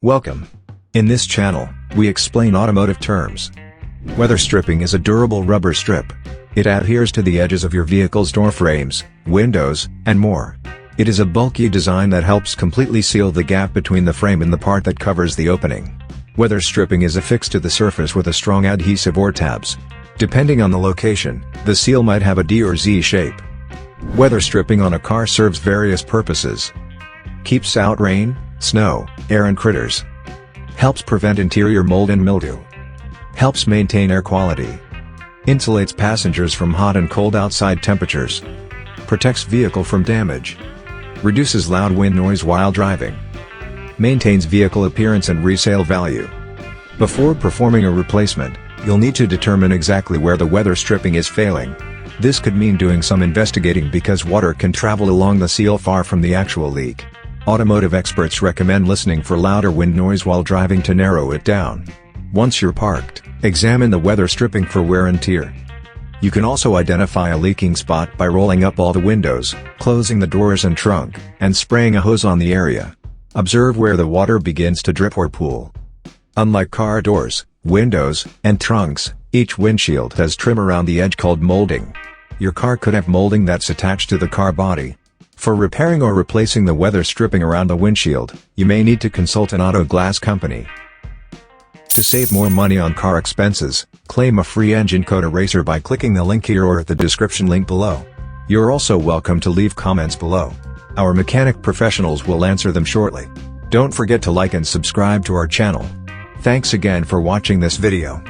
Welcome. In this channel, we explain automotive terms. Weather stripping is a durable rubber strip. It adheres to the edges of your vehicle's door frames, windows, and more. It is a bulky design that helps completely seal the gap between the frame and the part that covers the opening. Weather stripping is affixed to the surface with a strong adhesive or tabs. Depending on the location, the seal might have a D or Z shape. Weather stripping on a car serves various purposes. Keeps out rain, snow, air and critters. Helps prevent interior mold and mildew. Helps maintain air quality. Insulates passengers from hot and cold outside temperatures. Protects vehicle from damage. Reduces loud wind noise while driving. Maintains vehicle appearance and resale value. Before performing a replacement, you'll need to determine exactly where the weather stripping is failing. This could mean doing some investigating because water can travel along the seal far from the actual leak. Automotive experts recommend listening for louder wind noise while driving to narrow it down. Once you're parked, examine the weather stripping for wear and tear. You can also identify a leaking spot by rolling up all the windows, closing the doors and trunk, and spraying a hose on the area. Observe where the water begins to drip or pool. Unlike car doors, windows, and trunks, each windshield has trim around the edge called molding. Your car could have molding that's attached to the car body. For repairing or replacing the weather stripping around the windshield, you may need to consult an auto glass company. To save more money on car expenses, claim a free engine coat eraser by clicking the link here or at the description link below. You're also welcome to leave comments below. Our mechanic professionals will answer them shortly. Don't forget to like and subscribe to our channel. Thanks again for watching this video.